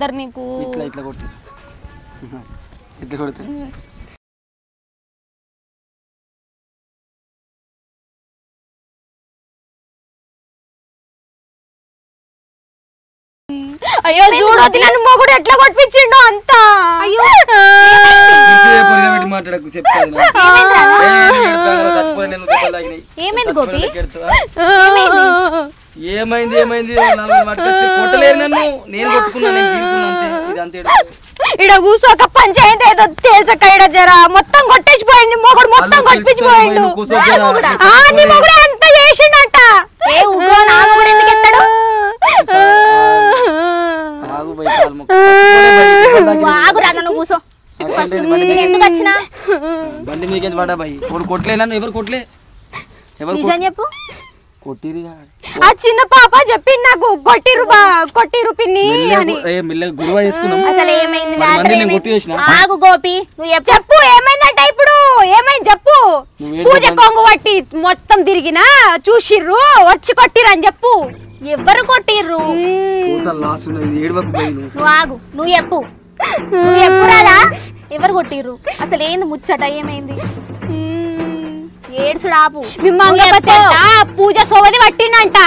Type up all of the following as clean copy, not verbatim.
కొడతారు నీకు ఇట్లా ఇట్లా కొడతారు ఇట్లా కొడతారు అయ్యో చూడు నన్ను మొగుడు ఎట్లా కొట్టించిండో అంతా అయ్యో మాట్లాడకు చెప్తాను ఏమైంది గోపి ఏమైంది ఏమైంది కొట్టలేరు నన్ను నేను కొట్టుకున్నాను ఇడ కూసోక పంచాయతీ ఏదో తేల్చక ఇడ జరా మొత్తం కొట్టేసిపోయింది మొగుడు మొత్తం కొట్టించిపోయిండు నీ మొగుడు ఎంత చేసిండట ఏ ఉగో నా మొగుడు ఎందుకు ఎత్తాడు ఆగురా నన్ను కూసో ఎందుకు వచ్చినా బండి మీకేం పడా భయ్ కొట్టలే నన్ను ఎవరు కొట్టలే ఎవరు నిజం చెప్పు కొట్టిరు ఆ చిన్న పాప చెప్పింది నాకు కొట్టిరు పిన్ని అని గురువా వేసుకున్నాం అసలు ఏమైంది ఆగు గోపి నువ్వు చెప్పు ఏమైందంట ఇప్పుడు ఏమైంది చెప్పు పూజ కొంగు పట్టి మొత్తం తిరిగినా చూసిర్రు వచ్చి కొట్టిరని చెప్పు ఎవరు కొట్టిర్రు నువ్వు ఆగు నువ్వు చెప్పు రాదా ఎవరు కొట్టిర్రు అసలు ఏంది ముచ్చట ఏమైంది ఏడ్సుడు ఆపు మీ మంగపతి పూజ సోవది పట్టిండంట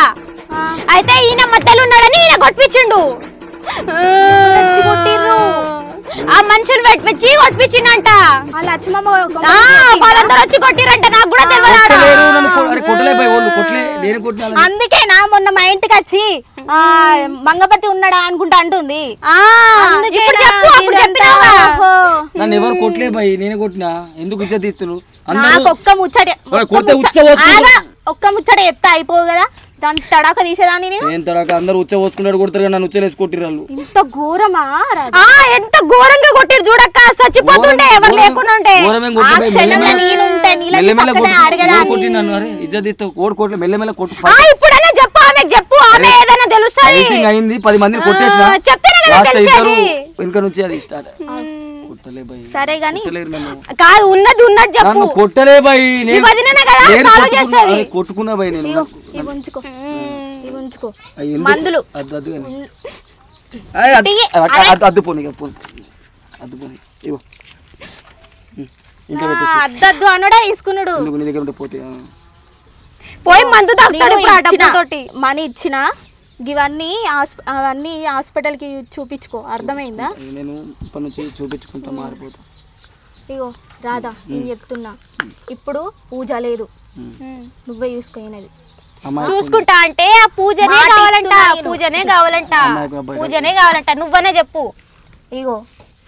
అయితే ఈయన మధ్యలో ఉన్నాడని ఈయన కొట్టించిండు కొట్టిర్రు ఆ మనుషులు పెట్టించి కొట్టించిండంట వాళ్ళందరూ వచ్చి కొట్టిరంట నాకు కూడా తెలియదు అందుకేనా మొన్న మా ఇంటికి వచ్చి మంగపతి ఉన్నాడా అనుకుంటా అంటుంది నన్ను ఎవరు కొట్టలే భయ్ నేను కొట్టినా ఎందుకు ఇచ్చ తీస్తున్నారు ఒక్క ముచ్చట చెప్తా అయిపోవు కదా దాని తడాక తీసేదాన్ని నేను తడాక అందరూ ఉచ్చ పోసుకున్నాడు కొడతారు నన్ను ఉచ్చలేసి కొట్టిరు వాళ్ళు ఇంత ఘోరమా ఎంత ఘోరంగా కొట్టిరు చూడక్క చచ్చిపోతుండే ఎవరు లేకుండా ఉంటే ఇప్పుడైనా చెప్పు ఆమెకు చెప్పు ఆమె ఏదైనా తెలుస్తుంది అయింది 10 మందిని కొట్టేసిన వెనుక నుంచి అది స్టార్ట్ సరే గాని కాదు ఉన్నది ఉన్నట్టు చెప్పు కొట్టలే భయ్ కొట్టుకున్నా భయ్ నేను ఉంచుకో మందులు అద్దుపోని అద్దుపోని ఇగో అద్దద్దు అనుడా తీసుకున్నాడు నీ దగ్గర ఉంటే పోతే పోయి మందు తాగుతాడు మనీ ఇచ్చిన ఇవన్నీ అవన్నీ హాస్పిటల్కి చూపించుకో అర్థమైందా నేను ఇప్పటి నుంచి చూపించుకుంటా మారిపోతా ఇగో రాధా నేను చెప్తున్నా ఇప్పుడు పూజ లేదు నువ్వే చూసుకోయినది చూసుకుంటా అంటే ఆ పూజనే కావాలంట నువ్వనే చెప్పు ఇగో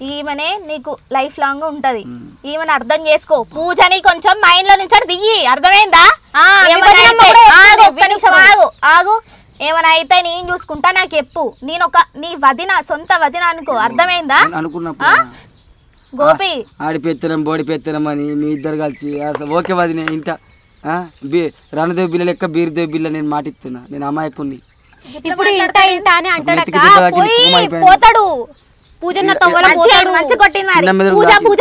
ఈమెనే నీకు లైఫ్ లాంగ్ ఉంటది ఈమెను అర్థం చేసుకో పూజని కొంచెం మైండ్ లో నుంచి దిగి అర్థమైందా ఆగు ఏమైనా అయితే నేను చూసుకుంటా నాకు చెప్పు నేను నీ వదిన సొంత వదిన అనుకో అర్థమైందా గోపి ఆడిపెత్తనం బోడిపెత్తనం అని మీ ఇద్దరు కలిసి ఓకే వదిన ఇంట రణదేవి బిల్ల లెక్క బీరుదేవి బిల్ల నేను మాటిస్తున్నా నేను అమాయకుని ఇప్పుడు ఇంట ఇంట అని అంటాడు పోతాడు పూజ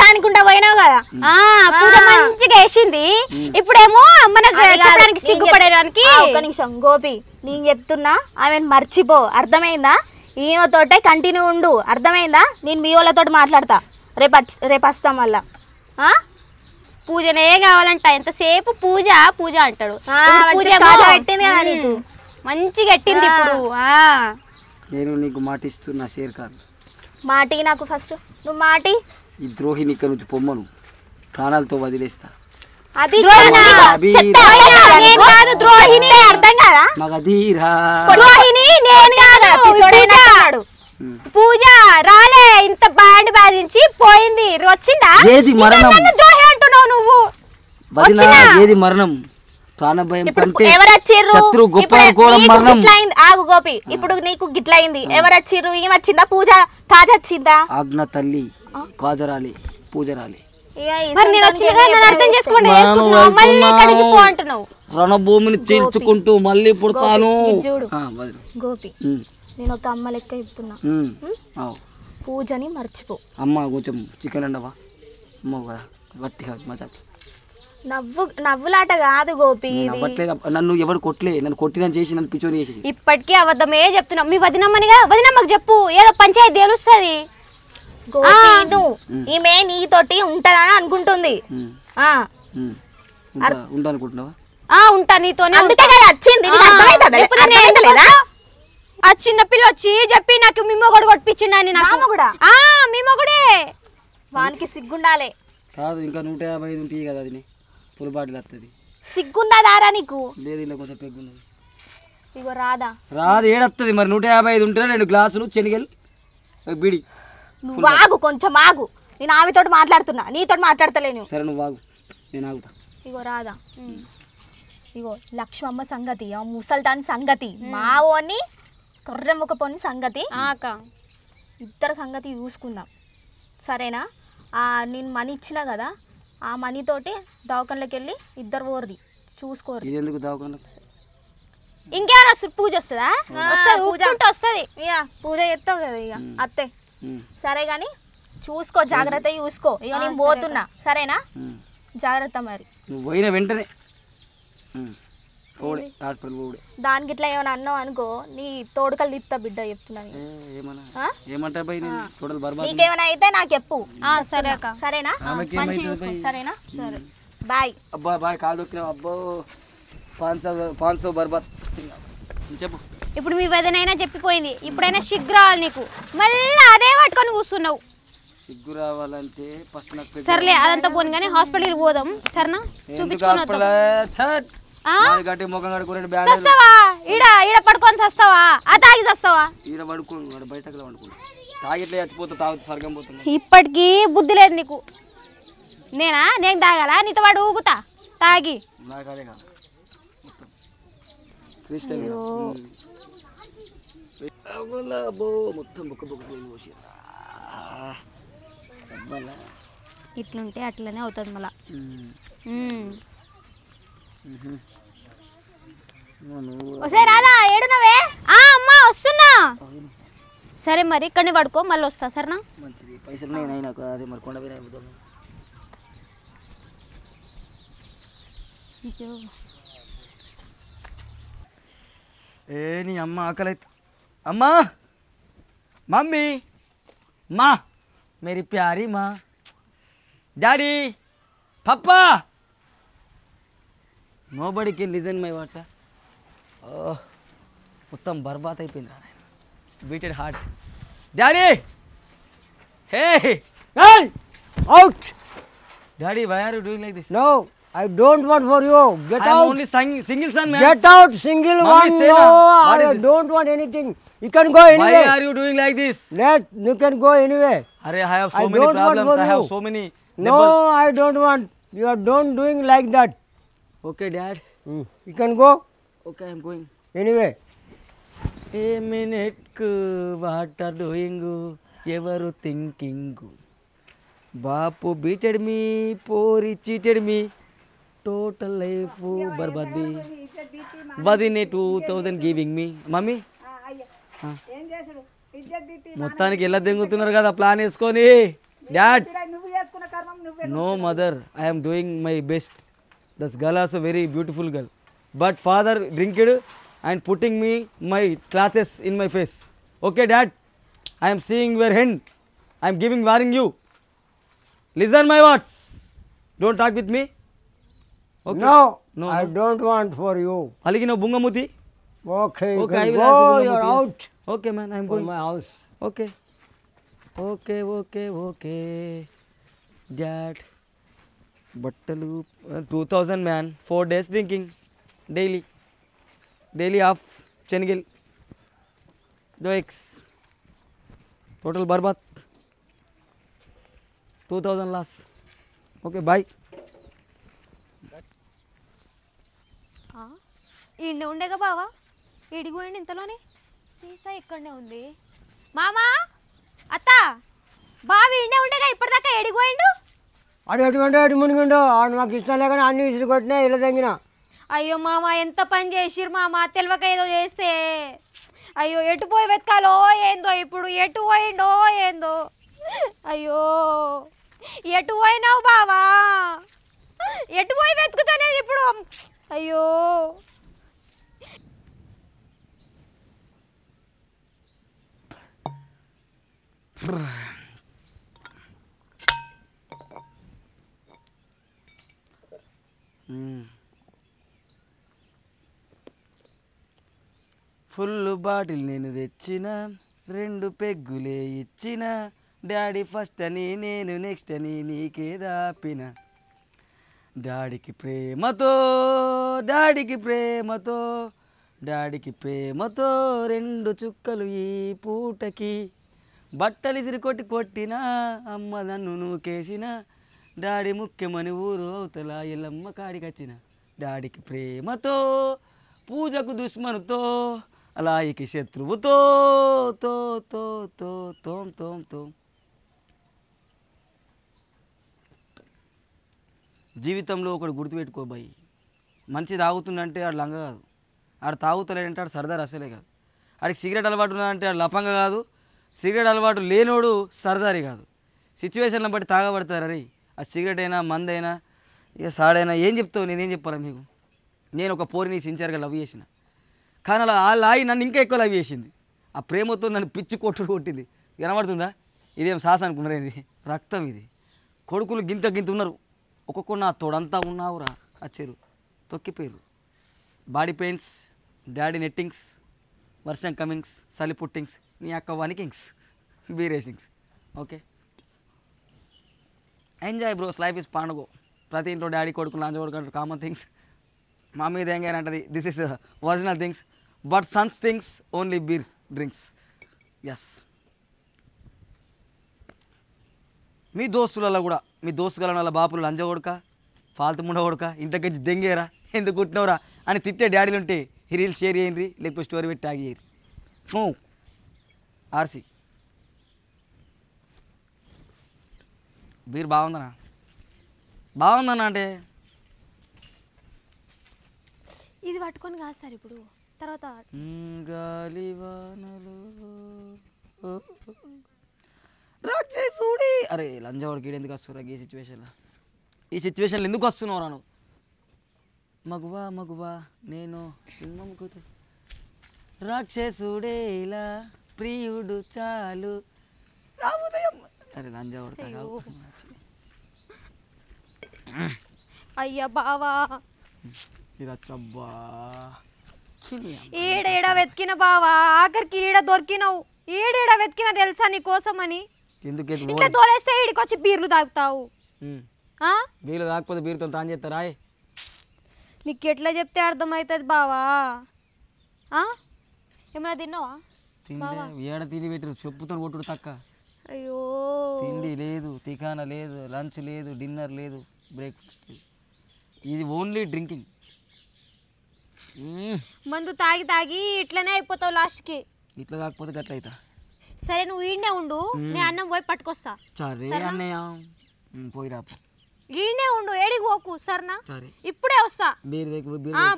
అనుకుంటా పోయినావు కదా పూజ మంచిగా వేసింది ఇప్పుడేమో మనకు చెప్పడానికి సిగ్గుపడడానికి ఒక నిమిషం గోపి నేను చెప్తున్నా ఆమెను మర్చిపో అర్థమైందా ఈయనతోటే కంటిన్యూ ఉండు అర్థమైందా నేను మీ వాళ్ళతో మాట్లాడతా రేపు వస్తా మళ్ళా పూజనే కావాలంట ఎంతసేపు పూజ పూజ అంటాడు మంచిగా ఎట్టింది ఇప్పుడు నేను నీకు మాటిస్తున్నా షేర్ ఖాన్ మాటి నాకు ఫస్ట్ నువ్వు మాటి ఈ ద్రోహిని ఇక్కడ నుంచి పొమ్మను ప్రాణాలతో వదిలేస్తా అది ద్రోహిని అర్థం కాదా పూజ రాలే ఇంత బ్యాండ్ బాధించి పోయింది వచ్చిందా ద్రోహి అంటున్నావు నువ్వు ఏది మరణం ఆగు గోపి ఇప్పుడు నీకు గిట్లయింది ఎవరు వచ్చిర్రు ఏం వచ్చిందా పూజ కాజ వచ్చిందా ఆజ్ఞ తల్లి కాజరాలి పూజరాలి రణభూమిని చీల్చుకుంటూ మళ్ళీ పుడతాను గోపి నేను ఒక అమ్మ లెక్క చెప్తున్నా పూజని మర్చిపో అమ్మ కొంచెం చికెన్ అండవా అమ్మ గట్టిగా మజా నవ్వులాట కాదు గోపి నన్ను ఎవరు కొట్టలే, నన్ను కొట్టిదని చేసి నన్ను పిచ్చోని చేసి ఇప్పటికీ అబద్ధమే చెప్తున్నావు. మీ వదినమ్మనిగా వదినమ్మకు చెప్పు, ఏదో పంచాయతీ తెలుస్తుంది. ఈమె నీతోటి ఉంటదని అనుకుంటుంది. ఉండనుకుంటున్నావా? ఉంటా నీతోనే. అందుకే కదా వచ్చింది. ఆ చిన్న పిల్ల వచ్చి చెప్పి నాకు మీ మొగుడు కొట్టించిండని. నాకు కూడా మీ మొగుడే. వానికి సిగ్గుండాలే. కాదు ఇంకా 155 ఉంటాయి కదా, అది పుల్ బాటిల్ వస్తుంది. సిగ్గుండాదారా నీకు? లేదు ఇలా కొంచెం పెగ్గున్నది. ఇగో రాదు ఏడొస్తుంది మరి. 155 ఉంటే 2 గ్లాసులు శనగలు బిడి. నువ్వు ఆగు, కొంచెం ఆగు. నేను ఆమెతోటి మాట్లాడుతున్నా, నీతో మాట్లాడతలేను. సరే నువ్వు ఆగు, నేను ఆగుతా. ఇగో రాదా, ఇగో లక్ష్మమ్మ సంగతి, ముసల్దాని సంగతి, మావోని కొర్రెమ్మక పోని సంగతి, ఇద్దరు సంగతి చూసుకుందాం సరేనా? నేను మనీ ఇచ్చినా కదా, ఆ మనీతోటి దవాఖానలోకి వెళ్ళి ఇద్దరు ఓర్రి చూసుకోరు. ఎందుకు దవాఖాన? ఇంకేమైనా పూజ వస్తుందా? వస్తుంది. ఇక పూజ చేస్తావు కదా ఇక అత్తే. సరే కానీ చూసుకో, జాగ్రత్త చూసుకో. ఇక నేను పోతున్నా సరేనా? జాగ్రత్త మరి. నువ్వు పోయిన వెంటనే దానికి ఇట్లా ఏమైనా అన్నావు అనుకో, నీ తోడుకలు తీస్తా బిడ్డ చెప్తున్నాను. నీకేమైనా అయితే నాకు చెప్పు. సరేనా? మంచి చూసుకో సరేనా? సరే బాయ్. అబ్బా బాయ్. కాలు దొక్కినా అబ్బో 500 బర్బాద్. చెప్పు. ఇప్పుడు మీ వదినైనా చెప్పిపోయింది, ఇప్పుడైనా సిగ్గు రావాలి నీకు. మళ్ళీ అదే పట్టుకొని కూర్చున్నావు. సిగ్గు రావాలంటే సర్లే అదంతా పోను కానీ హాస్పిటల్కి పోదాం సరేనా? చూపించుకొని సస్తావా? ఈడ పడుకొని సస్తావా? తాగి సస్తావా? ఇప్పటికీ బుద్ధి లేదు నీకు. నేను తాగాలా? నీతో వాడు ఊగుతా తాగి. ఇట్లుంటే అట్లనే అవుతుంది మళ్ళా. రాదా ఏడునవే? అమ్మా వస్తున్నా. సరే మరి ఇక్కడనే పడుకో, మళ్ళీ వస్తా సరేనా? నీ అమ్మ ఆకలి అయితే. అమ్మా మమ్మీ మా మేరీ ప్యారీ మా డాడీ పప్పా. Nobody can listen my words. మొత్తం బర్బాద్ అయిపోయింది. Beated heart. Daddy hey out. Daddy why are you doing like this? No I don't want for you. Get out. I am only single son, man. Get out, single one. No, I don't want anything. You can go anywhere. Why are you doing like this? You can go anywhere. Arey, I have so many problems. I have so many. No, I don't want. You are don't doing like that. Okay, Dad. You can go. Okay, I am going. Anyway. A minute, what are doing? Ever thinking? Bapu beated me, Pori cheated me. Total life barbadi. Vadine 2000 giving me. Mummy? మొత్తానికి ఎలా దెంగుతున్నారు కదా plan వేసుకొని. Dad no mother, I am doing my best. This girl also very beautiful girl. But father drinked and putting me my glasses in my face. Okay dad, I am seeing your hand. I am giving warning you. Listen my words. Don't talk with me. Okay. No, I don't want for you. Aligino bungamuti. Okay, okay, I will go. You're out. Okay, man, I'm going. My house. Okay. Okay. Dad. Battalu 2000 man. 4 days drinking daily half Chenigil. 2x. Total barbat. 2000 loss. Okay, bye. ఈయన ఉండేగా బావా, ఇడిగిపోయింది ఇంతలోనే. సీసా ఇక్కడనే ఉంది. మామా అత్త బావి ఇండే ఉండేగా ఇప్పటిదాకా ఎడిగిపోయిండు. అటు మునిగిండు. ఆడు నాకు ఇష్టం లేక అన్ని విసిరి కొట్టినా ఇలా తగ్గిన. అయ్యో మామ ఎంత పని చేసిరు మామ, తెలియక ఏదో చేస్తే. అయ్యో ఎటు పోయి వెతకాలో ఏందో, ఇప్పుడు ఎటు పోయిండో ఏందో. అయ్యో ఎటు పోయినావు బావా? ఎటు పోయి వెతుకుతానే ఇప్పుడు అయ్యో ఫుల్ బాటిల్ నేను తెచ్చిన 2 పెగ్గులే ఇచ్చిన డాడీ ఫస్ట్ అని నేను నెక్స్ట్ అని నీకే దాపిన డాడీకి ప్రేమతో డాడీకి ప్రేమతో డాడీకి ప్రేమతో 2 చుక్కలు ఈ పూటకి బట్టలు ఇసిరి కొట్టిన అమ్మ నన్ను నూకేసిన డాడీ ముఖ్యమని ఊరు అవతల ఎల్లమ్మ కాడికి వచ్చిన డాడీకి ప్రేమతో పూజకు దుష్మనుతో అలాయికి శత్రువుతో తో తో తో తోం తోం తోం జీవితంలో ఒకడు గుర్తుపెట్టుకోబాయి మంచి తాగుతుందంటే ఆడు లంగ కాదు ఆడు తాగుతలేడంటే ఆడు సరదారు అసలే కాదు ఆడికి సిగరెట్ అలవాటు ఉన్నదంటే ఆడు లపంగ కాదు సిగరెట్ అలవాటు లేనోడు సరదారి కాదు సిచ్యువేషన్లను బట్టి తాగబడతారు అరే ఆ సిగరెట్ అయినా మందైనా ఇక సాడైనా ఏం చెప్తావు నేనేం చెప్పాలా మీకు నేను ఒక పోరిని సిన్సియర్గా లవ్ చేసిన కానీ అలా ఆ లాయి నన్ను ఇంకా ఎక్కువ లవ్ చేసింది ఆ ప్రేమతో నన్ను పిచ్చి కొట్టింది కనబడుతుందా ఇదేం సాహస అనుకున్నారు ఇది రక్తం ఇది కొడుకులు గింత ఉన్నారు ఒక్కొక్క నా తోడంతా ఉన్నావురా వచ్చారు తొక్కిపోయారు బాడీ పెయిన్స్ డాడీ నెట్టింగ్స్ వర్షం కమింగ్స్ చలి పుట్టింగ్స్ నీ అక్క వనికింగ్స్ బీ రేసింగ్స్ okay enjoy bros life is పండుగ ప్రతి ఇంట్లో డాడీ కొడుకు లాంచ కొడుకు కామన్ థింగ్స్ మా మీద ఏం అంటది this is original things but sons things only beer drinks ఎస్ మీ దోస్తులలో కూడా మీ దోస్తుగల వాళ్ళ బాపులు లంజ కొడుక ఫాల్తు ముండ కొడుక ఇంతకించి దెంగేరా ఎందుకు కుట్టినవరా అని తిట్టే డాడీలు ఉంటే ఈ రీల్స్ షేర్ చేయండి లేకపోతే స్టోరీ పెట్టి ట్యాగ్ చేయరు ఆర్సీ బీర్ బాగుందన్నా అంటే ఇది పట్టుకొని కాదు సార్ ఇప్పుడు తర్వాత గాలివానలు రాక్షసుడి అరే లంజవాడికి ఎందుకు వస్తున్నారు ఈ సిచ్యువేషన్లో ఎందుకు వస్తున్నావు రాను మగువా నేను సింహముకుతూ రాక్షసుడే ఇలా ప్రియుడు చాలు రాబోదయం అరే లంజవాడు అయ్యా బావా ఇదచ్చబ్బా ఈడేడ వెతికిన బావా ఆఖరికి ఈడ దొరికినావు ఈడేడ వెతికిన తెలుసా నీ కోసమని ఇట్లా తోలేస్తే ఈడికి వచ్చి బీర్లు తాగుతావు బీర్లు తాగకపోతే బీరుతో తాను చేస్తారా నీకు ఎట్లా చెప్తే అర్థమవుతుంది బావా ఏమైనా తిన్నావా ఏడ తిండి పెట్టరు చెప్పుతో కొట్టుడు తక్క అయ్యో తిండి లేదు తికానా లేదు లంచ్ లేదు డిన్నర్ లేదు బ్రేక్ఫాస్ట్ లేదు ఇది ఓన్లీ డ్రింకింగ్ మందు తాగి ఇట్లనే అయిపోతావు లాస్ట్కి ఇట్లా కాకపోతే గట్ల అవుతా సరే నువ్వు ఈడనే ఉండు నేను అన్నం పోయి పట్టుకొస్తా సరే అన్నయ్య పోయిరా ఈడనే ఉండు ఏడికి పోకు సరేనా సరే ఇప్పుడే వస్తా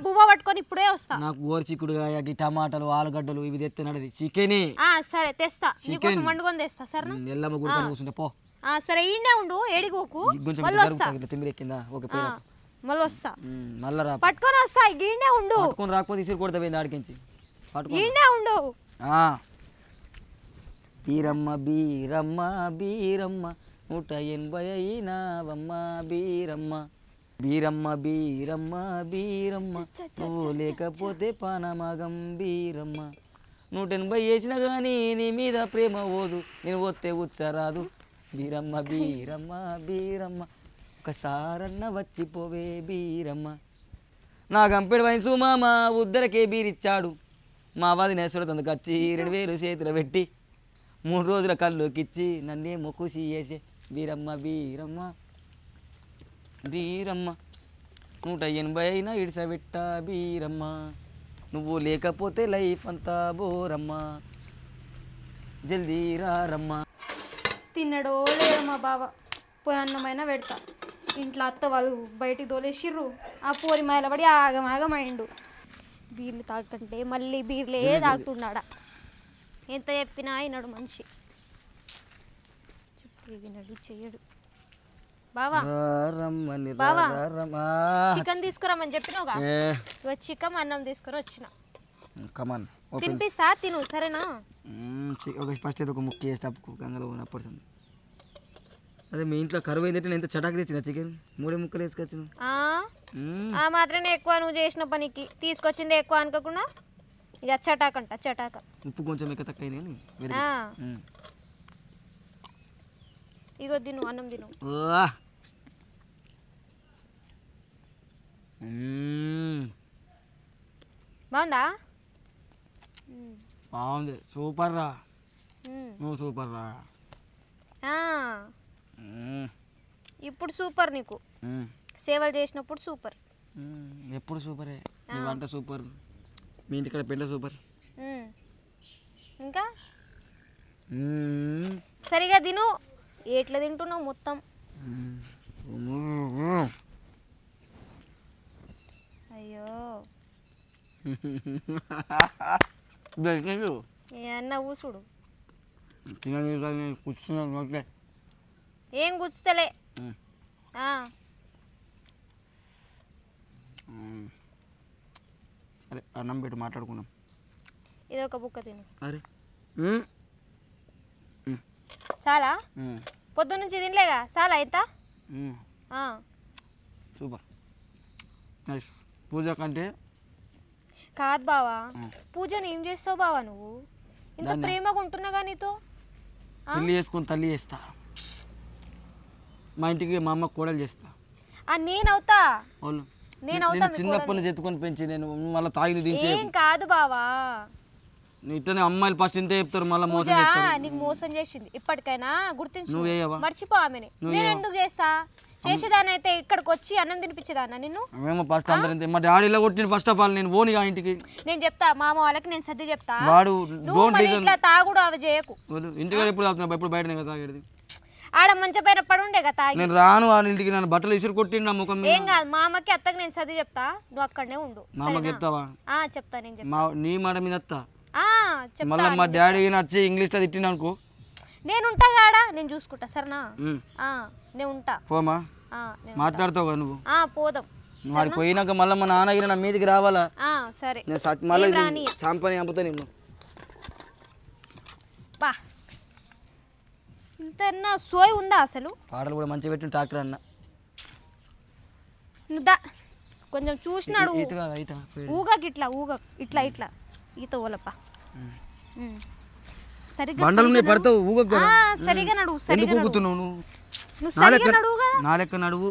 బువ్వ పట్టుకొని ఇప్పుడే వస్తా నాకు ఓర్చికుడుగా టమాటాలు ఆలుగడ్డలు ఇవి తెస్తే నడది చికెన్ సరే తెస్తా నీకోసం వండుకొని తెస్తా సరేనా ఎల్లమ్మ గుడి కూర్చుంటే పో సరే ఈడనే ఉండు ఏడికి పోకు మళ్ళీ వస్తా తిమ్మిరెక్కిందా ఓకే మళ్ళీ వస్తా మళ్ళీ రా పట్టుకొని వస్తా ఈడనే ఉండు పట్టుకొని రాకపోతే ఇసురు కొడతా ఆడికించి ఈడనే ఉండు బీరమ్మ బీరమ్మ బీరమ్మ 180 అయినావమ్మ బీరమ్మ బీరమ్మ బీరమ్మ బీరమ్మ నువ్వు లేకపోతే పానమగం బీరమ్మ 180 వేసినా కానీ నీ మీద ప్రేమ పోదు నేను పోతే ఉచ్చరాదు బీరమ్మ బీరమ్మ బీరమ్మ ఒకసారన్న వచ్చిపోవే బీరమ్మ నా గంపెడు వయసు మామ ఉద్దరకే బీరిచ్చాడు మా వాది నేసుడు తందుకు వచ్చి 2000 చేతిలో పెట్టి 3 రోజుల కల్లోకిచ్చి నన్నేమో ఖుషి చేసే బీరమ్మ బీరమ్మ బీరమ్మ 180 అయినా ఇడిసబెట్ట బీరమ్మ నువ్వు లేకపోతే లైఫ్ అంతా బోరమ్మ జల్దీ రారమ్మ తిన్నడో లేదో మా బావ పోయి అన్నమైనా పెడతా ఇంట్లో అత్త వాళ్ళు బయటికి తోలేసిర్రు ఆ పోరి మైలబడి ఆగమాగమైండు బీర్లు తాగకంటే మళ్ళీ బీర్లే తాగుతున్నాడా ఎంత చెప్పినా అయినాడు మనిషి చెప్పి వినడు చెయ్యడు బావా రమ్మని బావా. రమ్మా. చికెన్ తీసుకురామని చెప్పినావుగా ఇగో చికెన్ అన్నం తీసుకుని వచ్చిన కమాన్ తినిపిస్తా తిను సరేనా ఫస్ట్ అయితే ఒక ముక్క వేసి తప్పుకు గంగలో ఉన్నప్పుడు అదే మీ ఇంట్లో కరువు అయిందంటే నేను ఎంత చటాకు తెచ్చిన చికెన్ 3 ముక్కలు వేసుకొచ్చిన ఆ మాత్రమే ఎక్కువ నువ్వు చేసిన పనికి తీసుకొచ్చింది ఎక్కువ అనుకోకుండా ఇక చటాకంట చటాక ఉప్పు కొంచెం ఎక్కువ తక్కువ అయింది కానీ very ఆ, good. ఇగో తిను అన్నం తిను ఓ. బాగుందా బాగుంది సూపర్ రా మ్మ్. నువ్వు సూపర్ రా ఆ, ఇప్పుడు సూపర్ నీకు సేవలు చేసినప్పుడు సూపర్ ఎప్పుడు సూపరే నీ వంట సూపర్ మీ ఇంటికాడ పెంట సూపర్ మ్మ్. ఇంకా సరిగా తిను ఎట్లా తింటున్నావు మొత్తం అయ్యో ఏ అన్న ఊసుడు కూర్చున్నా ఏం గుచ్చుతలే ఆ, సరే అన్నం పెట్టి మాట్లాడుకున్నాం ఇది ఒక బుక్క తిను అరే చాలా పొద్దు నుంచి తినలేగా చాలా అయితా సూపర్ నైస్ పూజ కంటే కాదు బావా పూజను ఏం చేస్తావు బావా నువ్వు ఇంత ప్రేమగా ఉంటున్నాగా నీతో పెళ్ళి చేసుకొని తల్లి చేస్తా మా ఇంటికి మా అమ్మ కోడలు చేస్తా నేనవుతా వాళ్ళు నేనవుతా చిన్నప్పటి నుంచి ఎత్తుకొని పెంచి నేను మళ్ళీ తాగి దించే ఏం కాదు బావా ఇట్లనే అమ్మాయిలు ఫస్ట్ ఇంతే చెప్తారు మళ్ళీ మోసం పూజ చేస్తారు నీకు మోసం చేసింది ఇప్పటికైనా గుర్తించు నువ్వు వేయవా మర్చిపో ఆమెని నేను ఎందుకు చేస్తా చేసేదాన్ని అయితే ఇక్కడికి వచ్చి అన్నం తినిపించేదాన్నా నిన్ను మేము ఫస్ట్ అందరం ఇంతే మా డాడీలో కొట్టిన ఫస్ట్ ఆఫ్ ఆల్ నేను పోనీ ఆ ఇంటికి నేను చెప్తా మామ వాళ్ళకి నేను సర్ది చెప్తా వాడు నువ్వు మళ్ళీ ఇట్లా తాగుడు అవి చేయకు ఇంటికాడ ఎప్పుడు తాగుతున్నా ఎప్పుడు బయటనే కదా తాగేది ఆడ మంచి పైన పడుండే కదా తాగి నేను రాను ఆ ఇంటికి నన్ను బట్టలు ఇసురు కొట్టిండు నా ముఖం మీద ఏం కాదు మామకి అత్తకి నేను సర్ది చెప్తా నువ్వు అక్కడనే ఉండు మా అమ్మకి చెప్తావా చెప్తా నేను చెప్తా మా నీ మాట మీద వస్తా చెప్తా మళ్ళీ మా డాడీ నచ్చి ఇంగ్లీష్లో తిట్టిండు అనుకో నేను ఉంటా కాడా నేను చూసుకుంటా సరేనా నేను ఉంటా పోమా నేను మాట్లాడతావు కదా నువ్వు పోదాం నువ్వు వాడికి పోయినాక మళ్ళీ మా నాన్నగిరి నా మీదకి రావాలా సరే నేను మళ్ళీ సాంపని చంపుతా నిన్ను బా ఇంత సోయి ఉందా అసలు పాటలు కూడా మంచిగా పెట్టిన ట్రాక్టర్ అన్న నువ్వు కొంచెం చూసినాడు ఇటుగా ఊగకి ఇట్లా ఇట్లా ఇట్లా ఈత ఓలప్ప సరిగ్గా బండలు పడతావు ఊగ సరిగా నడువు ఎందుకు ఊగుతున్నావు నువ్వు సరిగా నడువు కదా నా లెక్క నడువు